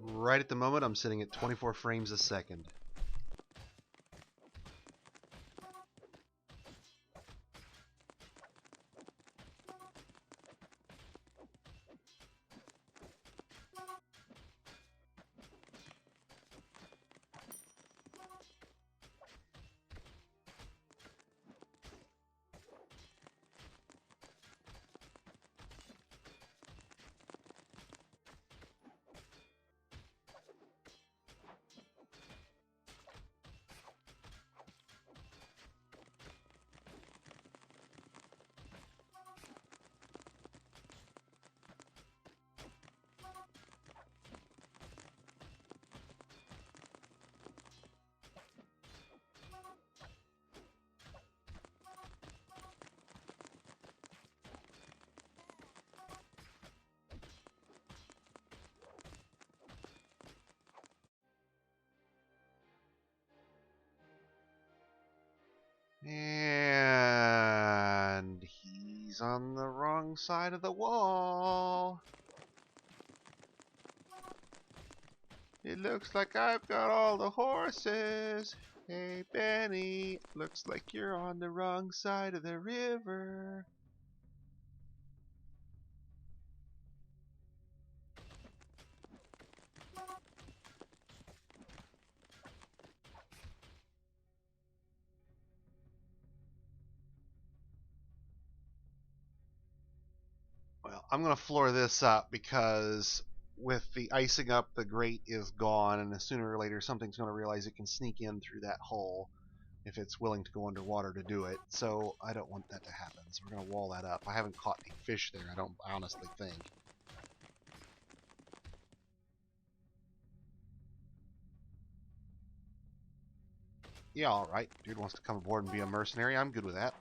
Right at the moment, I'm sitting at 24 frames a second. And he's on the wrong side of the wall. It looks like I've got all the horses. Hey, Benny, looks like you're on the wrong side of the river. Well, I'm going to floor this up because with the icing up, the grate is gone, and sooner or later something's going to realize it can sneak in through that hole if it's willing to go underwater to do it. So I don't want that to happen. So we're going to wall that up. I haven't caught any fish there, I don't honestly think. Yeah, alright. Dude wants to come aboard and be a mercenary. I'm good with that.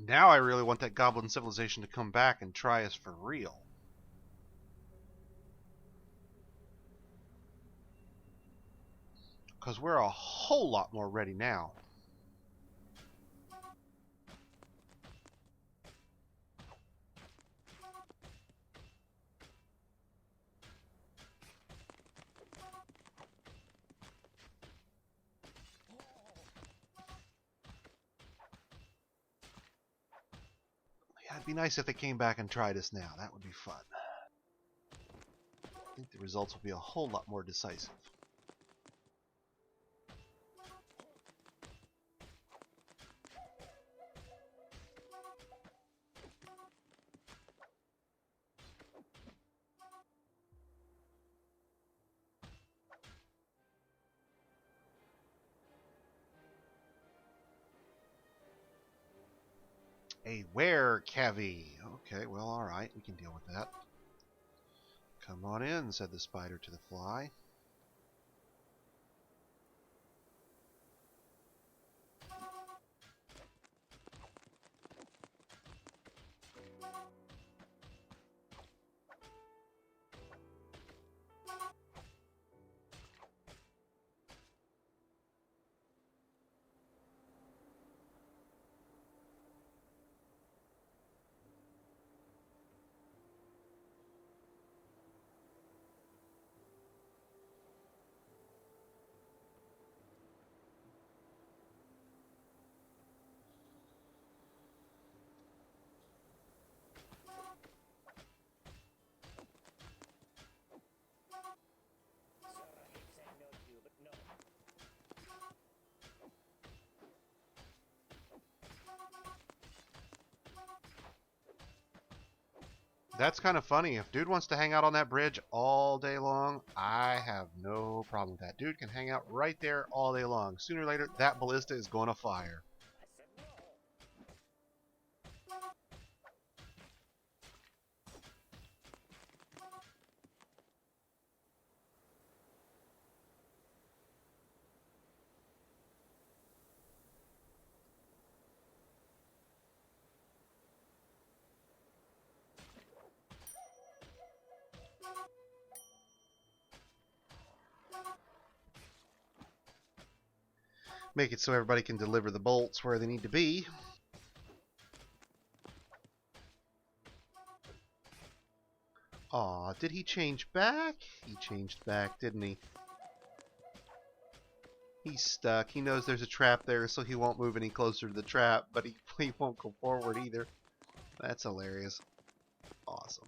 Now I really want that goblin civilization to come back and try us for real. Because we're a whole lot more ready now. Yeah, it'd be nice if they came back and tried us now. That would be fun. I think the results will be a whole lot more decisive. A were-cavy. Okay, well, alright, we can deal with that. Come on in, said the spider to the fly. That's kind of funny. If dude wants to hang out on that bridge all day long, I have no problem with that. Dude can hang out right there all day long. Sooner or later, that ballista is going to fire. Make it so everybody can deliver the bolts where they need to be. Aw, did he change back? He changed back, didn't he? He's stuck. He knows there's a trap there, so he won't move any closer to the trap, but he won't go forward either. That's hilarious. Awesome.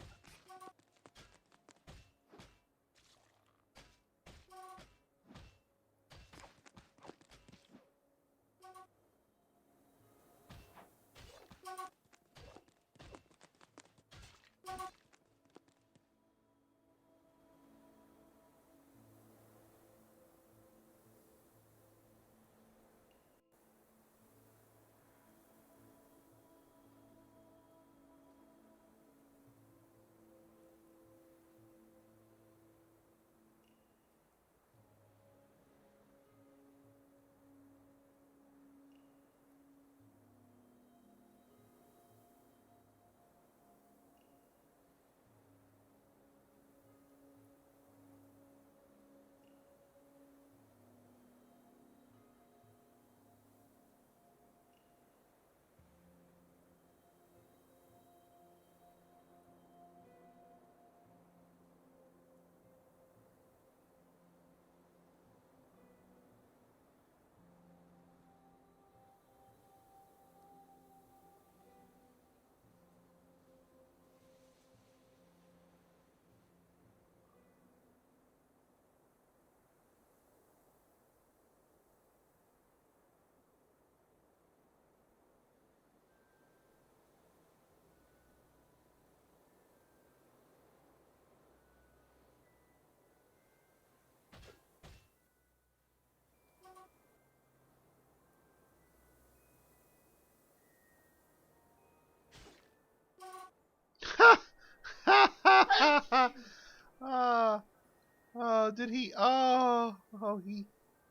Did he? Oh,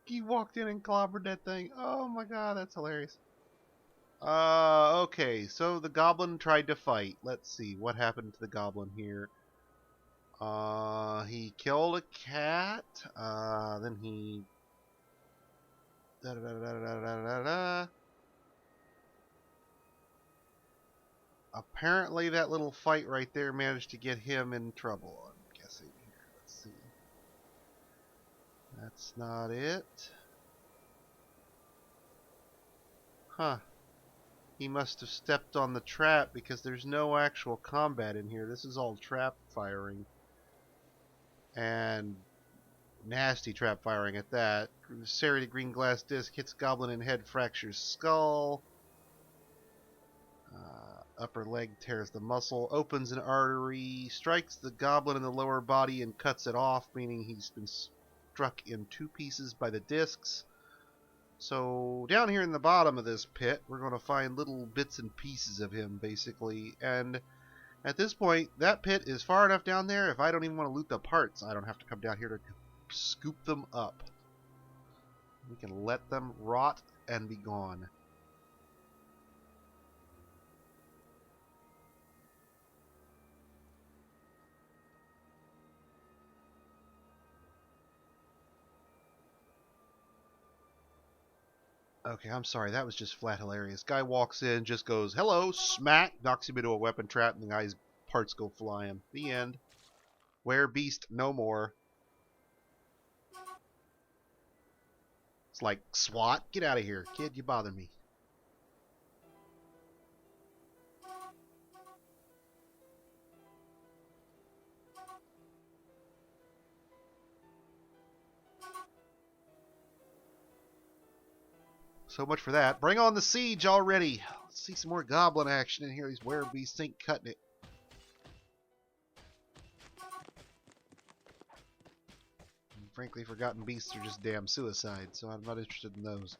he walked in and clobbered that thing. Oh my god, that's hilarious. Okay, so the goblin tried to fight. Let's see, what happened to the goblin here? He killed a cat, then he... Da, da, da, da, da, da, da, da. Apparently that little fight right there managed to get him in trouble, I'm guessing here. Let's see. That's not it. Huh. He must have stepped on the trap because there's no actual combat in here. This is all trap firing. And nasty trap firing at that. Serrated green glass disc hits goblin in head, fractures skull. Upper leg tears the muscle, opens an artery, strikes the goblin in the lower body and cuts it off, meaning he's been struck in two pieces by the discs. So down here in the bottom of this pit, we're going to find little bits and pieces of him, basically. And at this point, that pit is far enough down there, if I don't even want to loot the parts, I don't have to come down here to scoop them up. We can let them rot and be gone. Okay, I'm sorry. That was just flat hilarious. Guy walks in, just goes, hello, smack, knocks him into a weapon trap, and the guy's parts go flying. The end. Werebeast no more. It's like, SWAT, get out of here. Kid, you bother me. So much for that. Bring on the siege already. Let's see some more goblin action in here. These werebeasts ain't cutting it. And frankly, forgotten beasts are just damn suicide, so I'm not interested in those.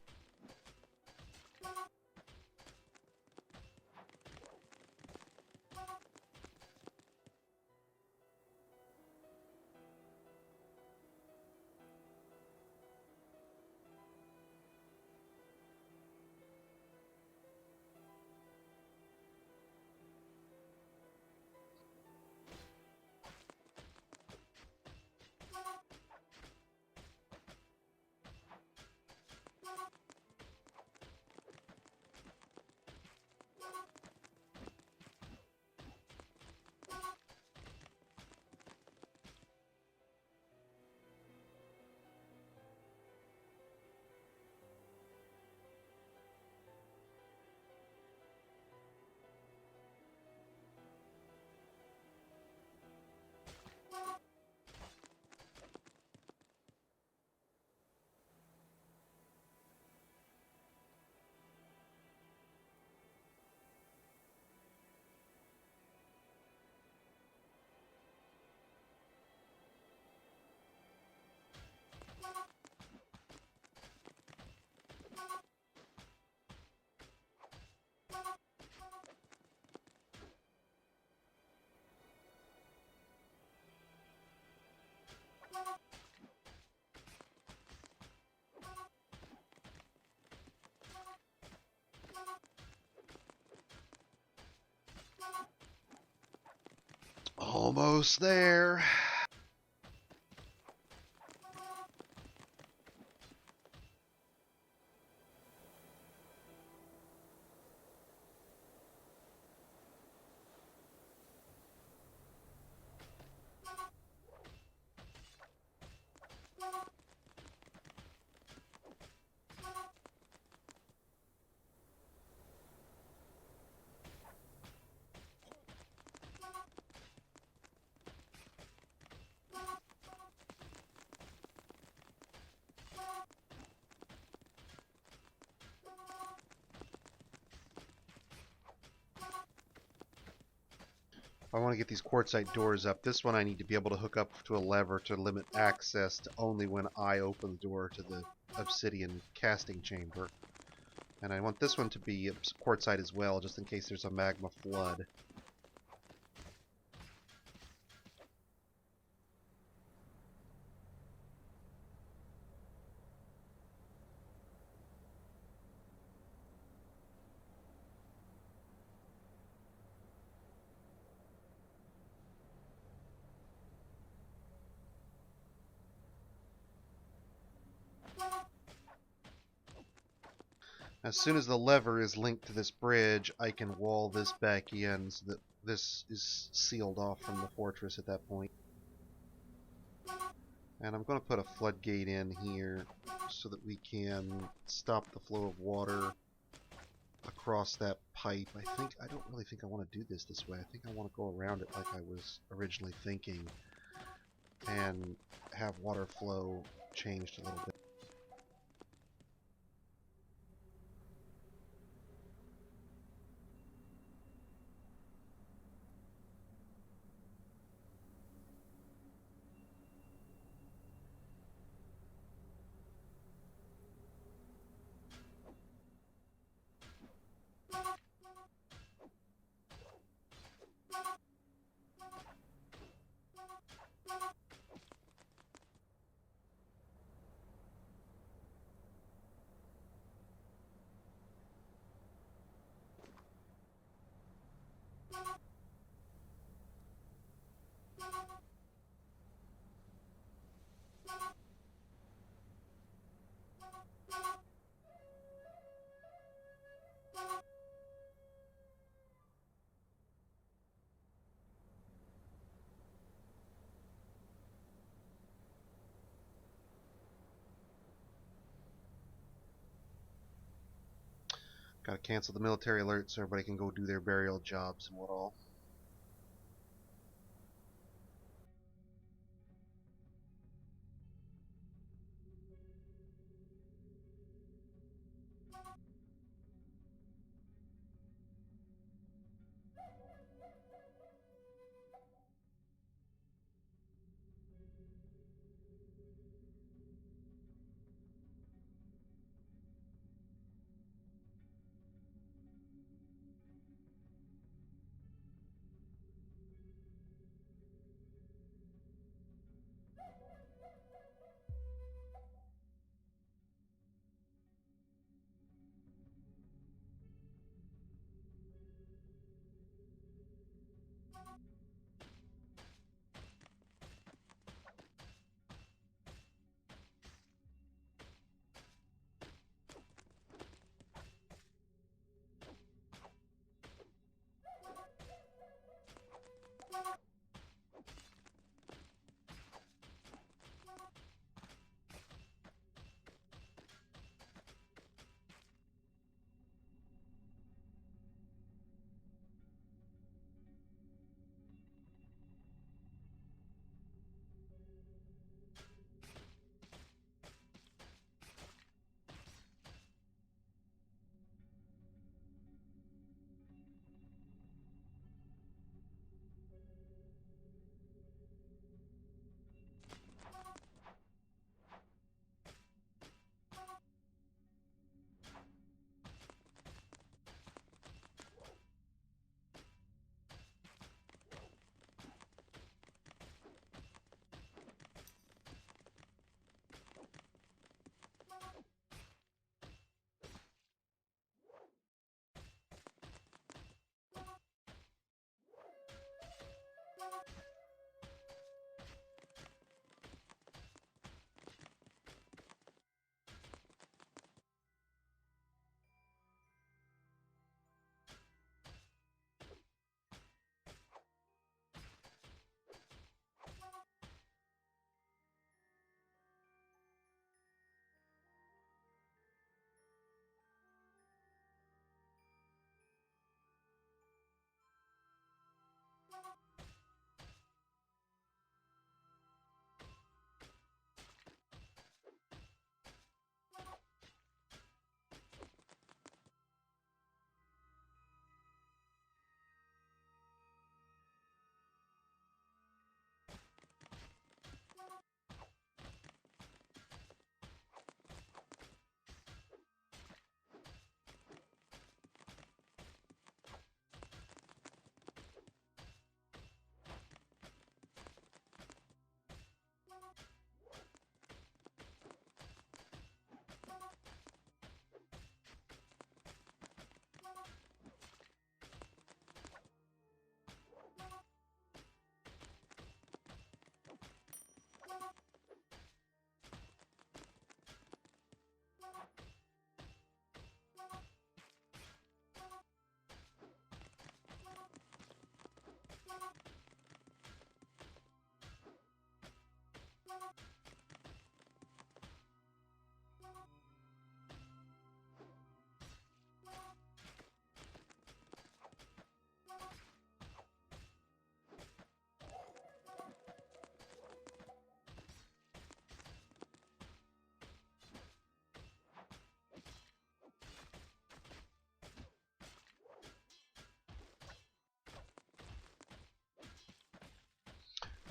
Almost there. I want to get these quartzite doors up. This one I need to be able to hook up to a lever to limit access to only when I open the door to the obsidian casting chamber. And I want this one to be quartzite as well, just in case there's a magma flood. As soon as the lever is linked to this bridge, I can wall this back in so that this is sealed off from the fortress at that point. And I'm going to put a floodgate in here so that we can stop the flow of water across that pipe. I don't really think I want to do this way. I think I want to go around it like I was originally thinking and have water flow changed a little bit. Gotta cancel the military alert so everybody can go do their burial jobs and what all.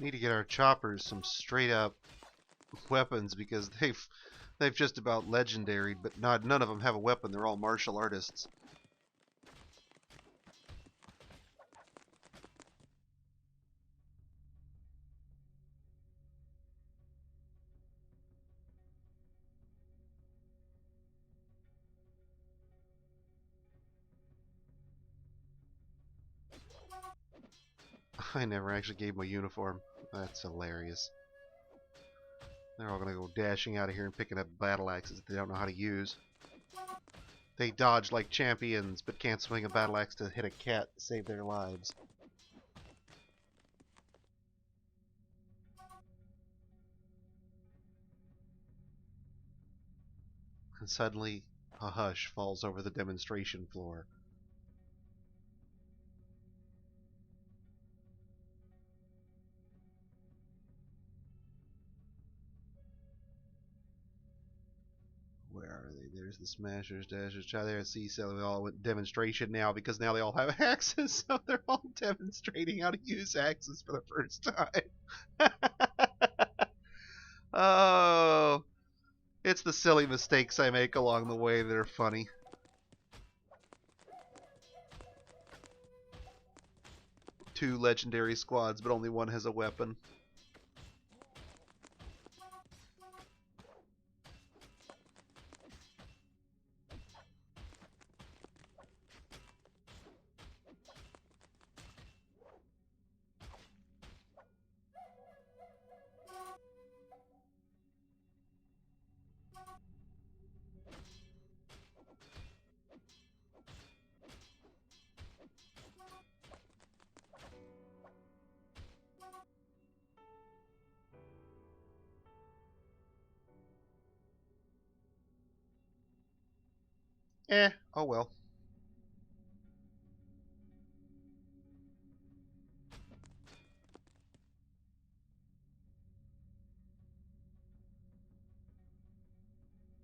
Need to get our choppers some straight up weapons because they've just about legendaried, but none of them have a weapon. They're all martial artists. I never actually gave them a uniform. That's hilarious. They're all gonna go dashing out of here and picking up battle axes that they don't know how to use. They dodge like champions, but can't swing a battle axe to hit a cat to save their lives. And suddenly, a hush falls over the demonstration floor. Where are they? There's the Smashers, Dashers, try there. See, so they all went demonstration now because now they all have axes, so they're all demonstrating how to use axes for the first time. Oh, it's the silly mistakes I make along the way that are funny. Two legendary squads, but only one has a weapon. Oh well.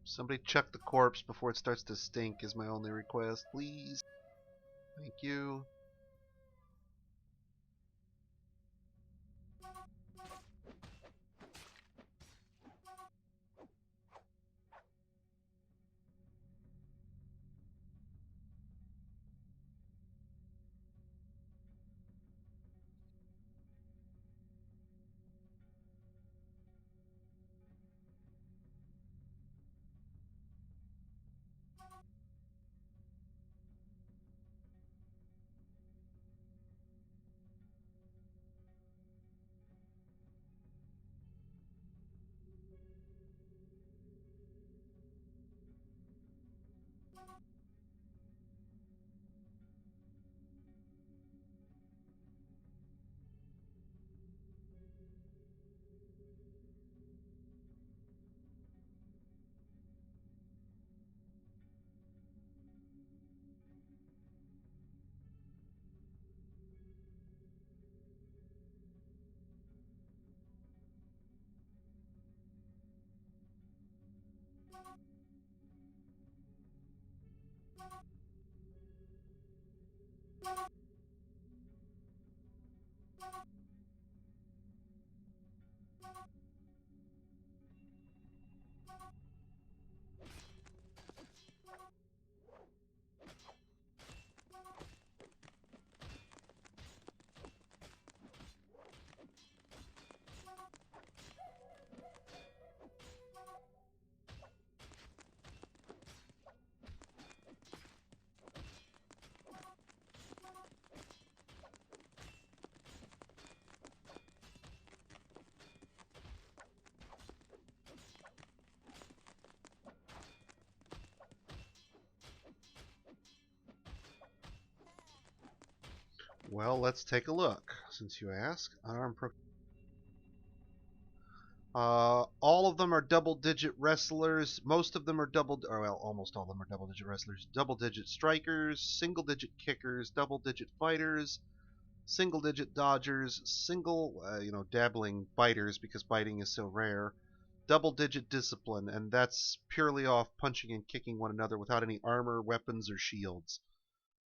Somebody chuck the corpse before it starts to stink is my only request, please. Thank you. Well, let's take a look, since you ask. All of them are double-digit wrestlers. Most of them are almost all of them are double-digit wrestlers. Double-digit strikers, single-digit kickers, double-digit fighters, single-digit dodgers, dabbling biters because biting is so rare. Double-digit discipline, and that's purely off punching and kicking one another without any armor, weapons, or shields.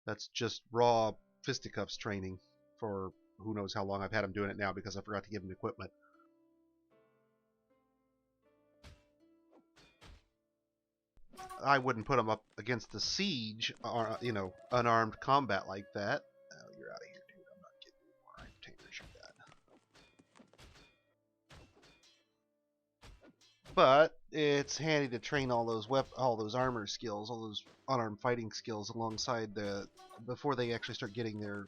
That's just raw fisticuffs training for who knows how long I've had him doing it now because I forgot to give him equipment. I wouldn't put him up against the siege, or unarmed combat like that. Oh, you're out of here, dude. I'm not getting any more retainers. You got. But it's handy to train all those armor skills, all those unarmed fighting skills alongside before they actually start getting their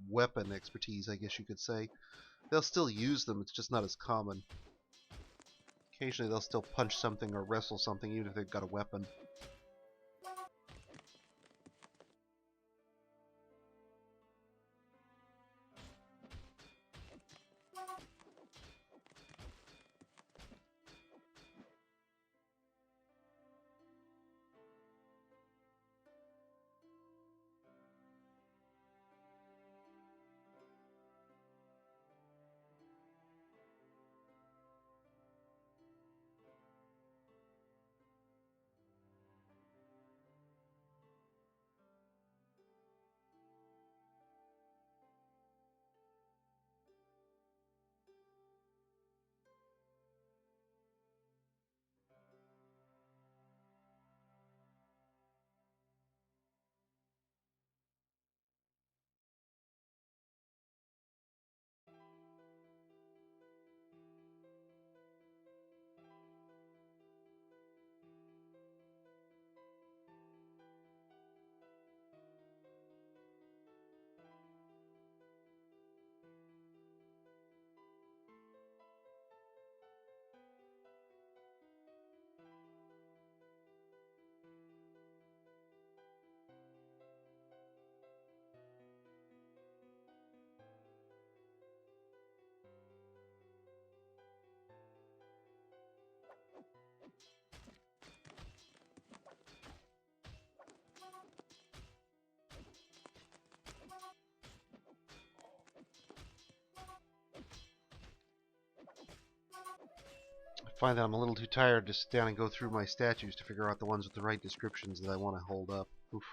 weapon expertise, I guess you could say. They'll still use them, it's just not as common. Occasionally they'll still punch something or wrestle something even if they've got a weapon. I find that I'm a little too tired to sit down and go through my statues to figure out the ones with the right descriptions that I want to hold up. Oof.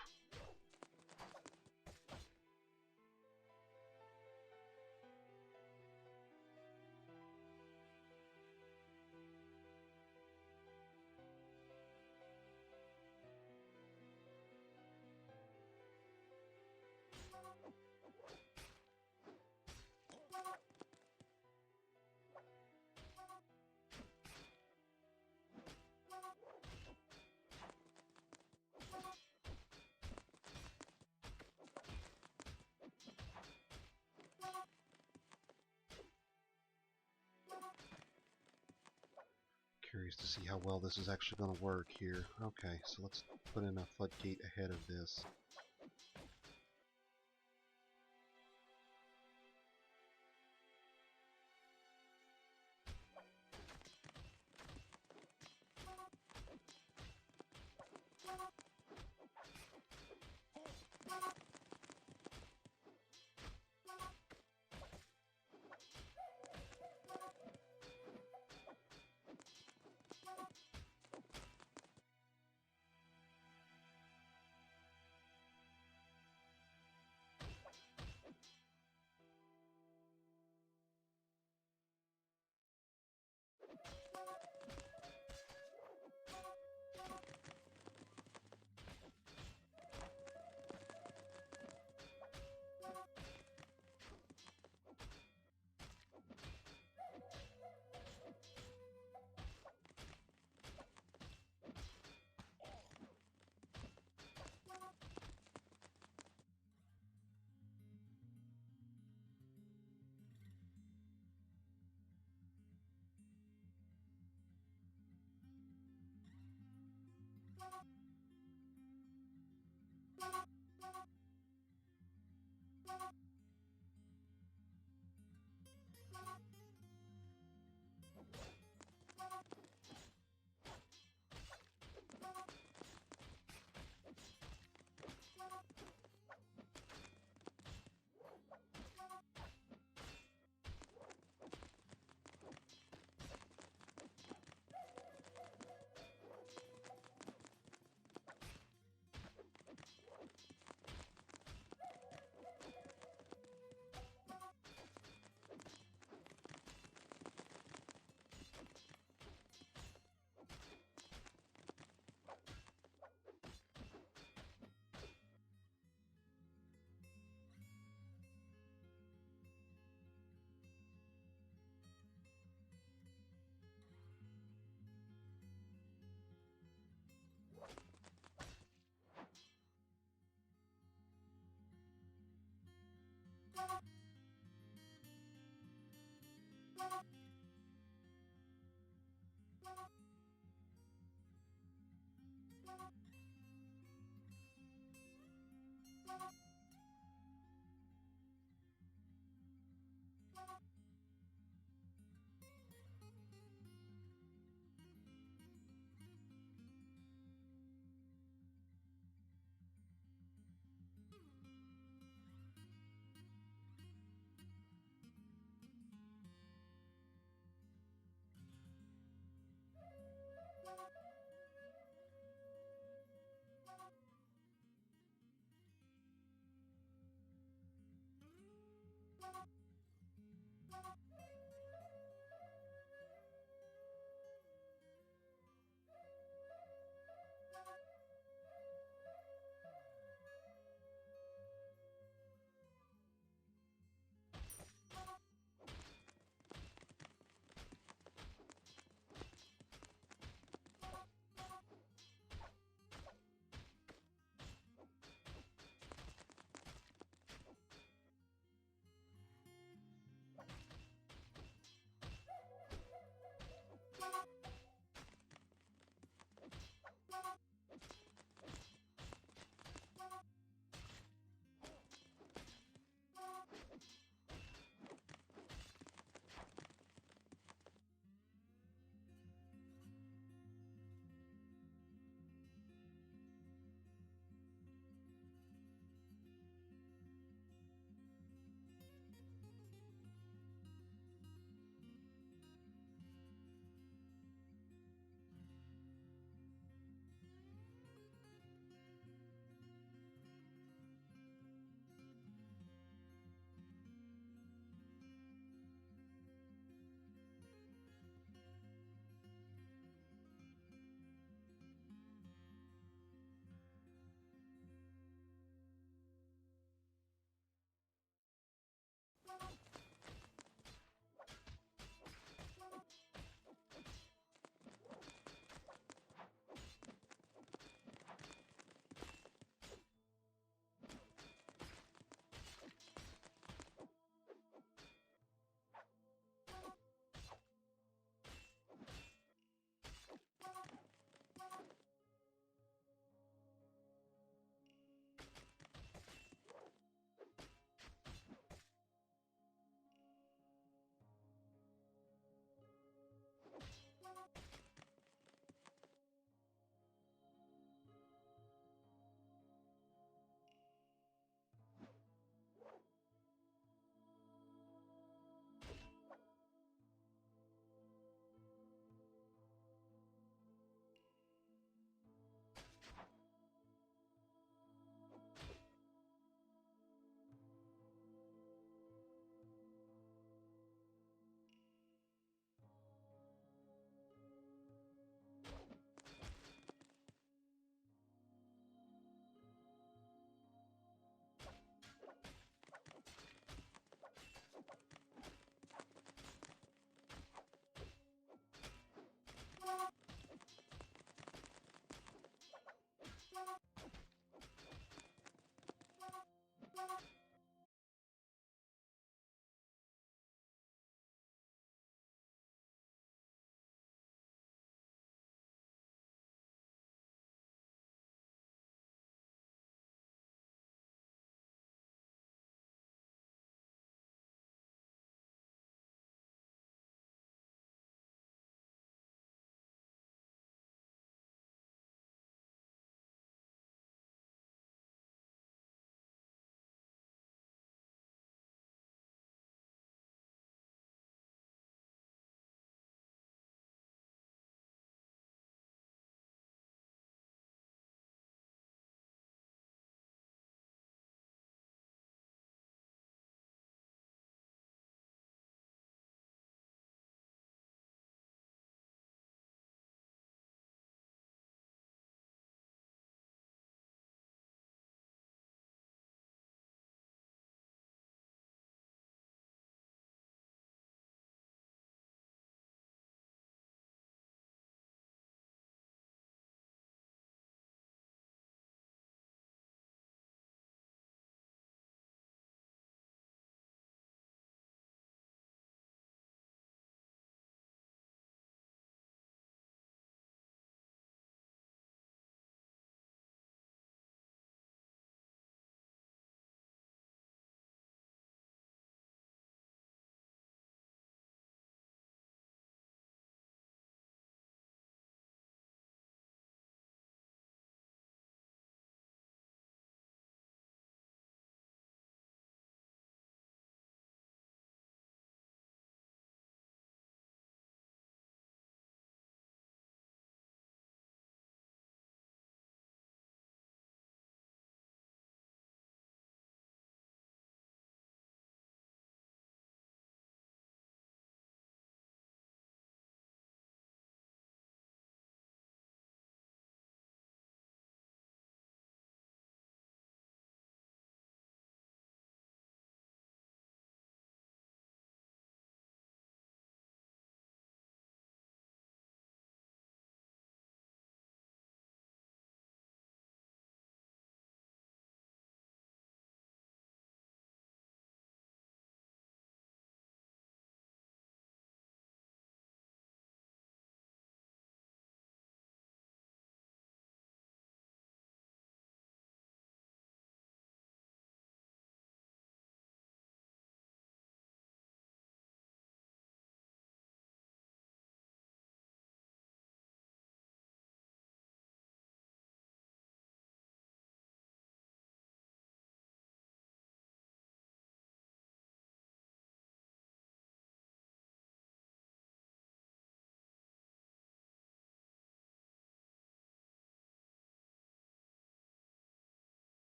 Curious to see how well this is actually going to work here. Okay, so let's put in a floodgate ahead of this.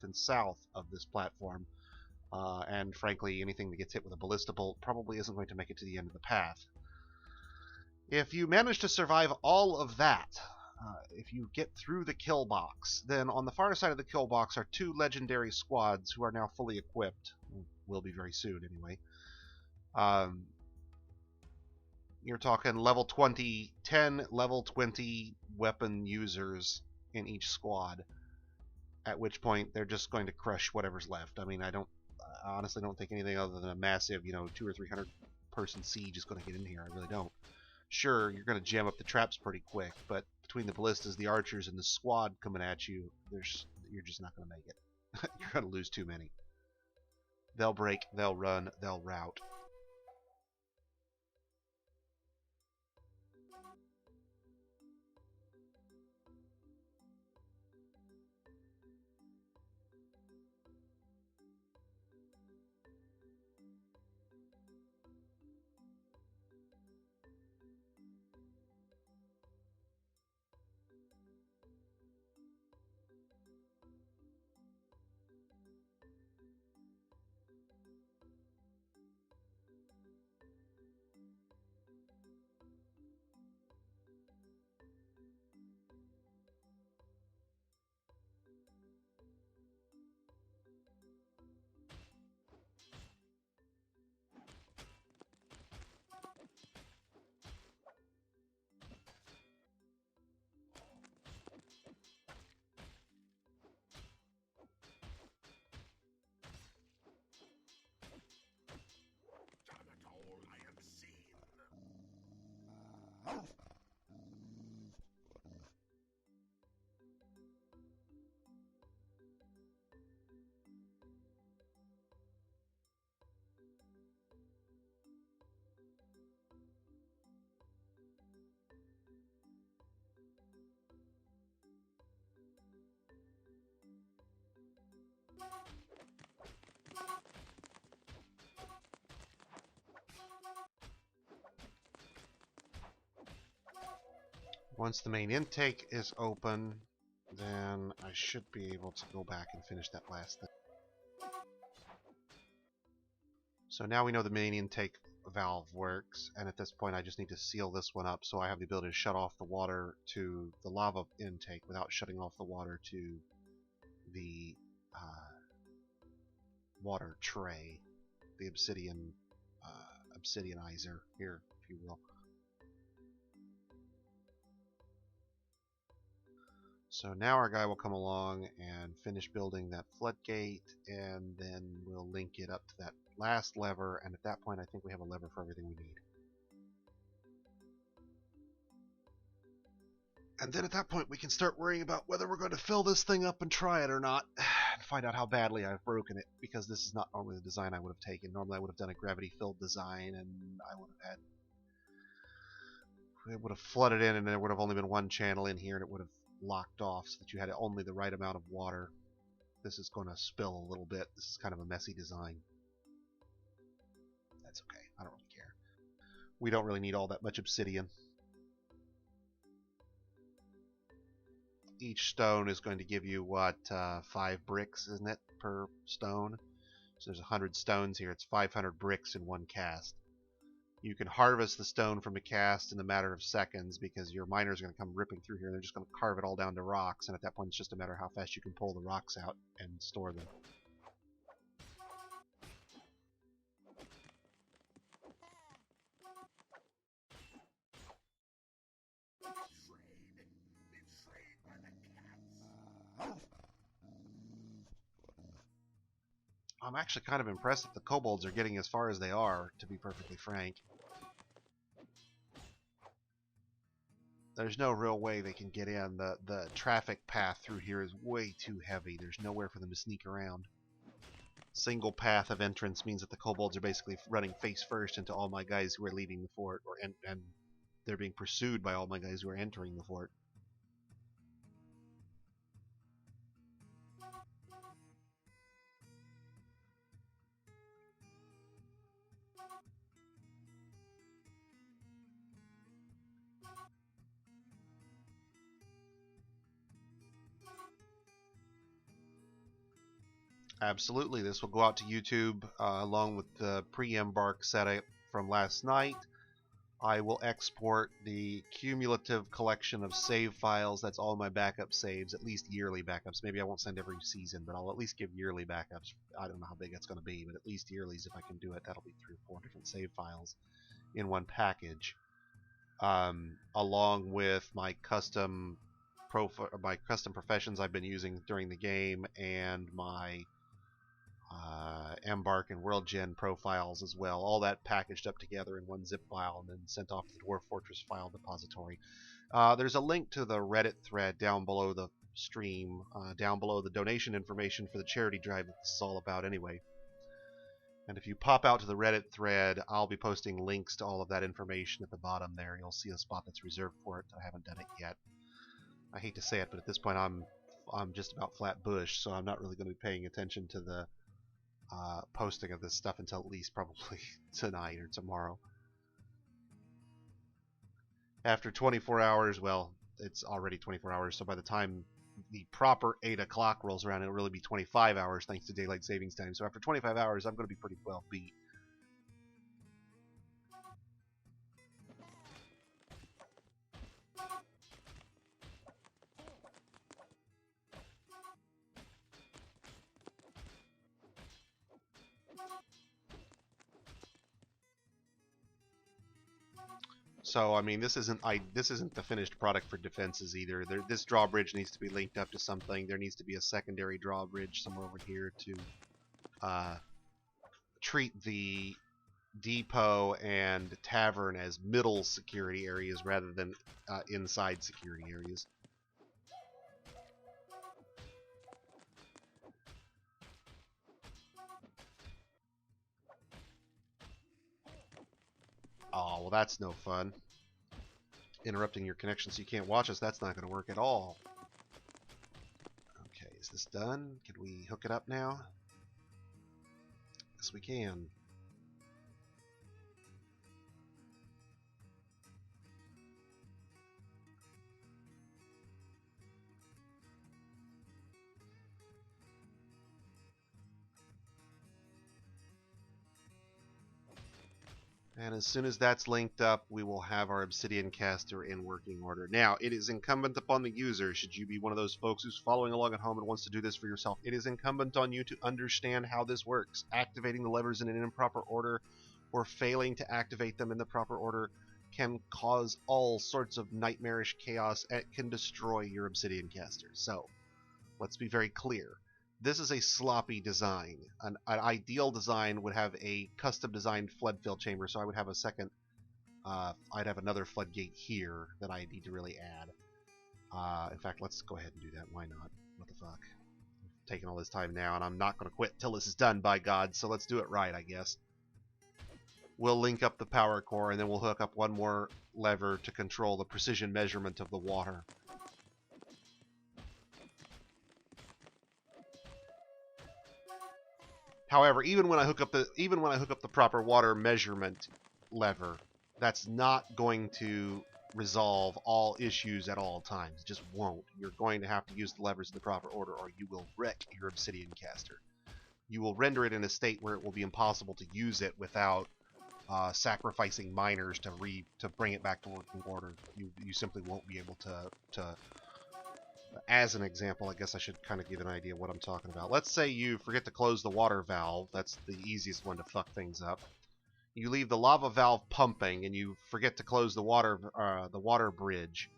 and south of this platform. And frankly, anything that gets hit with a ballista bolt probably isn't going to make it to the end of the path. If you manage to survive all of that, if you get through the kill box, then on the far side of the kill box are 2 legendary squads who are now fully equipped. Will be very soon, anyway. You're talking level 20, 10 level 20 weapon users in each squad. At which point they're just going to crush whatever's left. I mean, I honestly don't think anything other than a massive, 200 or 300 person siege is going to get in here. I really don't. Sure, you're going to jam up the traps pretty quick, but between the ballistas, the archers, and the squad coming at you, you're just not going to make it. You're going to lose too many. They'll break, they'll run, they'll rout. Once the main intake is open, then I should be able to go back and finish that last thing. So now we know the main intake valve works, and at this point I just need to seal this one up so I have the ability to shut off the water to the lava intake without shutting off the water to the water tray, the obsidianizer here, if you will. So now our guy will come along and finish building that floodgate, and then we'll link it up to that last lever, and at that point I think we have a lever for everything we need. And then at that point we can start worrying about whether we're going to fill this thing up and try it or not, and find out how badly I've broken it, because this is not normally the design I would have taken. Normally I would have done a gravity-filled design, and it would have flooded in, and there would have only been one channel in here, and it would have locked off so that you had only the right amount of water. This is going to spill a little bit. This is kind of a messy design. That's okay. I don't really care. We don't really need all that much obsidian. Each stone is going to give you, what, 5 bricks, isn't it, per stone? So there's 100 stones here. It's 500 bricks in one cast. You can harvest the stone from a cast in a matter of seconds because your miners are going to come ripping through here and they're just going to carve it all down to rocks, and at that point it's just a matter of how fast you can pull the rocks out and store them. I'm actually kind of impressed that the kobolds are getting as far as they are, to be perfectly frank. There's no real way they can get in. The traffic path through here is way too heavy. There's nowhere for them to sneak around. Single path of entrance means that the kobolds are basically running face first into all my guys who are leaving the fort, and they're being pursued by all my guys who are entering the fort. Absolutely. This will go out to YouTube along with the pre-embark setup from last night. I will export the cumulative collection of save files. That's all my backup saves, at least yearly backups. Maybe I won't send every season, but I'll at least give yearly backups. I don't know how big that's going to be, but at least yearlies if I can do it. That'll be 3 or 4 different save files in one package, along with my custom professions I've been using during the game and my Embark and World Gen profiles as well. All that packaged up together in one zip file and then sent off to the Dwarf Fortress file depository. There's a link to the Reddit thread down below the stream, down below the donation information for the charity drive that this is all about anyway. And if you pop out to the Reddit thread, I'll be posting links to all of that information at the bottom there. You'll see a spot that's reserved for it. I haven't done it yet. I hate to say it, but at this point I'm just about flat bush, so I'm not really going to be paying attention to the posting of this stuff until at least probably tonight or tomorrow. After 24 hours, well, it's already 24 hours, so by the time the proper 8 o'clock rolls around, it'll really be 25 hours thanks to daylight savings time. So after 25 hours, I'm going to be pretty well beat. So I mean, this isn't the finished product for defenses either. This drawbridge needs to be linked up to something. There needs to be a secondary drawbridge somewhere over here to treat the depot and tavern as middle security areas rather than inside security areas. Oh, well, that's no fun. Interrupting your connection so you can't watch us, that's not going to work at all. Okay, is this done? Can we hook it up now? Yes, we can. And as soon as that's linked up, we will have our Obsidian Caster in working order. Now, it is incumbent upon the user, should you be one of those folks who's following along at home and wants to do this for yourself, it is incumbent on you to understand how this works. Activating the levers in an improper order or failing to activate them in the proper order can cause all sorts of nightmarish chaos and can destroy your Obsidian Caster. So, let's be very clear. This is a sloppy design. An ideal design would have a custom designed flood fill chamber, so I would have a second, I'd have another floodgate here that I need to really add. In fact, let's go ahead and do that. Why not? What the fuck? I'm taking all this time now, and I'm not going to quit till this is done, by God, so let's do it right, I guess. We'll link up the power core, and then we'll hook up one more lever to control the precision measurement of the water. However, even when I hook up the proper water measurement lever, that's not going to resolve all issues at all times. It just won't. You're going to have to use the levers in the proper order, or you will wreck your Obsidian Caster. You will render it in a state where it will be impossible to use it without sacrificing miners to bring it back to working order. You simply won't be able to. As an example, I guess I should kind of give an idea of what I'm talking about. Let's say you forget to close the water valve. That's the easiest one to fuck things up. You leave the lava valve pumping, and you forget to close the water bridge,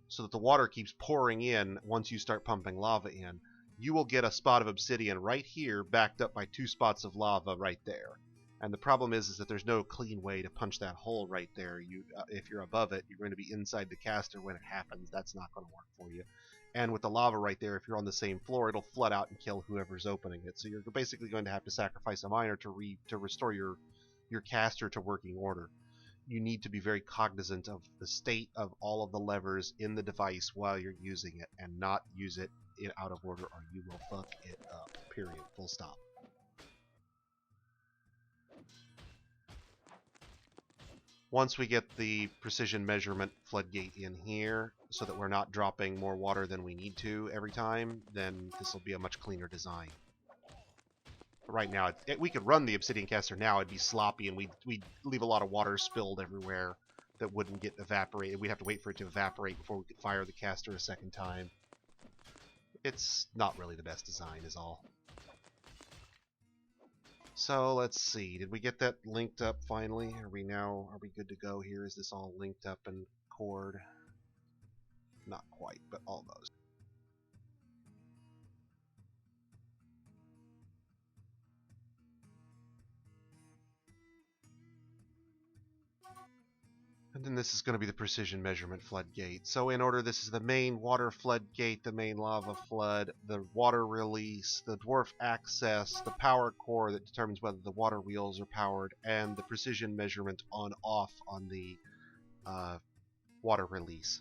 so that the water keeps pouring in once you start pumping lava in. You will get a spot of obsidian right here, backed up by 2 spots of lava right there. And the problem is that there's no clean way to punch that hole right there. If you're above it, you're going to be inside the caster when it happens. That's not going to work for you. And with the lava right there, if you're on the same floor, it'll flood out and kill whoever's opening it. So you're basically going to have to sacrifice a miner to restore your caster to working order. You need to be very cognizant of the state of all of the levers in the device while you're using it, and not use it out of order, or you will fuck it up. Period. Full stop. Once we get the precision measurement floodgate in here, so that we're not dropping more water than we need to every time, then this will be a much cleaner design. Right now, we could run the obsidian caster now. It'd be sloppy, and we'd leave a lot of water spilled everywhere that wouldn't get evaporated. We'd have to wait for it to evaporate before we could fire the caster a second time. It's not really the best design, is all. So let's see. Did we get that linked up finally? Are we good to go here? Is this all linked up and cord? Not quite, but almost. And then this is going to be the precision measurement floodgate. So in order, this is the main water floodgate, the main lava flood, the water release, the dwarf access, the power core that determines whether the water wheels are powered, and the precision measurement on-off on the water release.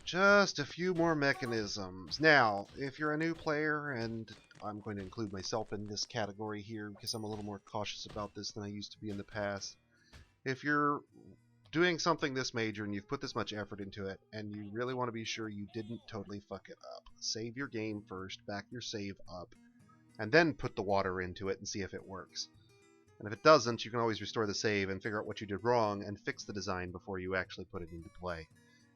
Just a few more mechanisms. Now, if you're a new player, and I'm going to include myself in this category here because I'm a little more cautious about this than I used to be in the past. If you're doing something this major and you've put this much effort into it, and you really want to be sure you didn't totally fuck it up, save your game first, back your save up, and then put the water into it and see if it works. And if it doesn't, you can always restore the save and figure out what you did wrong and fix the design before you actually put it into play.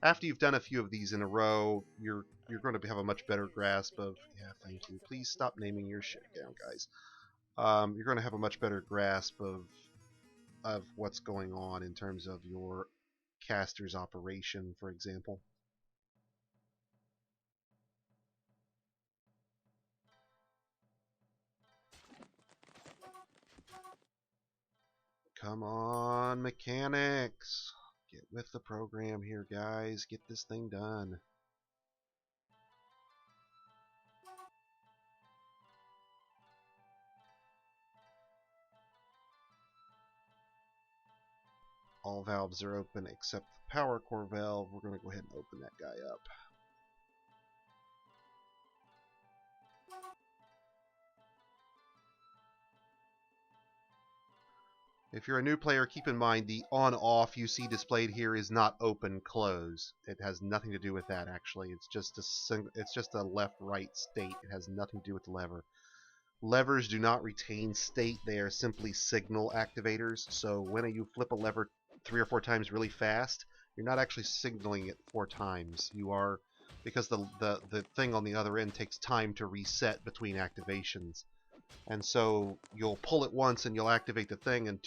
After you've done a few of these in a row, you're going to have a much better grasp of... Yeah, thank you. Please stop naming your shit down, guys. You're going to have a much better grasp of what's going on in terms of your caster's operation, for example. Come on, mechanics. Get with the program here, guys. Get this thing done. All valves are open except the power core valve. We're going to go ahead and open that guy up. If you're a new player, keep in mind the on-off you see displayed here is not open-close. It has nothing to do with that, actually. It's just a left-right state. It has nothing to do with the lever. Levers do not retain state. They are simply signal activators. So when you flip a lever 3 or 4 times really fast, you're not actually signaling it 4 times. You are, because the thing on the other end takes time to reset between activations. And so you'll pull it once and you'll activate the thing, and